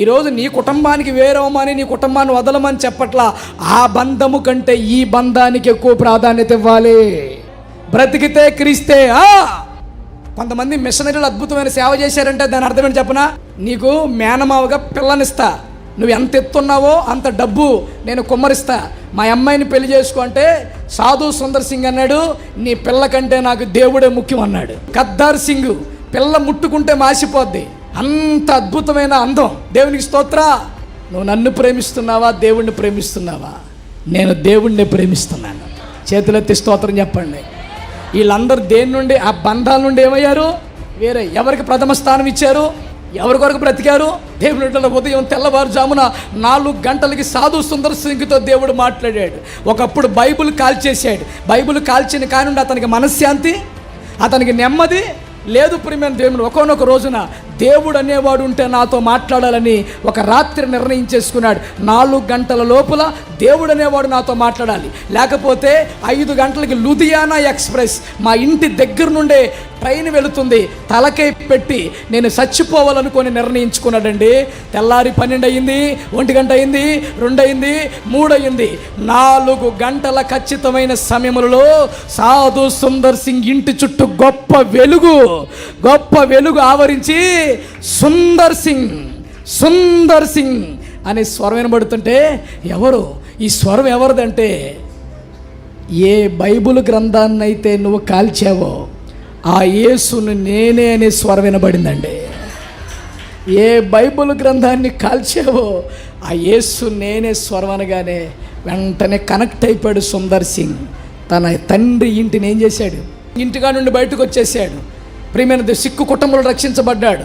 ఈరోజు నీ కుటుంబానికి వేరవమని, నీ కుటుంబాన్ని వదలమని చెప్పట్లా. ఆ బంధము కంటే ఈ బంధానికి ఎక్కువ ప్రాధాన్యత ఇవ్వాలి. బ్రతికితే క్రీస్తే. కొంతమంది మిషనరీలు అద్భుతమైన సేవ చేశారంటే దాని అర్థం ఏంటి చెప్పనా? నీకు మేనమావగా పిల్లనిస్తా, నువ్వు ఎంత ఎత్తున్నావో అంత డబ్బు నేను కుమ్మరిస్తా, మా అమ్మాయిని పెళ్లి చేసుకో అంటే సాధు సుందర్ సింగ్ అన్నాడు, నీ పిల్ల కంటే నాకు దేవుడే ముఖ్యం అన్నాడు. గద్దార్ సింగ్ పిల్ల ముట్టుకుంటే మాసిపోద్ది, అంత అద్భుతమైన అందం. దేవునికి స్తోత్ర. నువ్వు నన్ను ప్రేమిస్తున్నావా, దేవుణ్ణి ప్రేమిస్తున్నావా? నేను దేవుణ్ణి ప్రేమిస్తున్నాను. చేతులెత్తి స్తోత్రం చెప్పండి. వీళ్ళందరూ దేని నుండి, ఆ బంధాల నుండి ఏమయ్యారు? వేరే. ఎవరికి ప్రథమ స్థానం ఇచ్చారు? ఎవరి కొరకు బ్రతికారు? దేవుని ఉదయం తెల్లవారుజామున 4 గంటలకి సాధు సుందర్ సింగ్తో దేవుడు మాట్లాడాడు. ఒకప్పుడు బైబిల్ కాల్చేశాడు. బైబిల్ కాల్చిన కానుండి అతనికి మనశ్శాంతి, అతనికి నెమ్మది లేదు. ప్రియమైన దేవుడు ఒక్కొక్క రోజున దేవుడు అనేవాడు ఉంటే నాతో మాట్లాడాలని ఒక రాత్రి నిర్ణయం చేసుకున్నాడు. 4 గంటల లోపల దేవుడు అనేవాడు నాతో మాట్లాడాలి, లేకపోతే 5 గంటలకి లుధియానా ఎక్స్ప్రెస్ మా ఇంటి దగ్గర నుండే ట్రైన్ వెళుతుంది, తలకై పెట్టి నేను చచ్చిపోవాలనుకొని నిర్ణయించుకున్నాడండి. తెల్లారి 12 అయింది, 1 గంట అయింది, 2 అయింది, 3 అయింది. 4 గంటల ఖచ్చితమైన సమయంలో సాధు సుందర్ సింగ్ ఇంటి చుట్టూ గొప్ప వెలుగు ఆవరించి సుందర్ సింగ్ అనే స్వరం వినబడుతుంటే ఎవరు? ఈ స్వరం ఎవరిదంటే, ఏ బైబిల్ గ్రంథాన్ని అయితే నువ్వు కాల్చావో ఆ యేసును నేనే అనే స్వరం వినబడిందండి. ఏ బైబిల్ గ్రంథాన్ని కాల్చావో ఆ యేసు నేనే స్వరం అనగానే వెంటనే కనెక్ట్ అయిపోయాడు సుందర్ సింగ్. తన తండ్రి ఇంటిని ఏం చేశాడు? ఇంటిగా నుండి బయటకు వచ్చేసాడు. ప్రియమైన సిక్కు కుటుంబంలో రక్షించబడ్డాడు.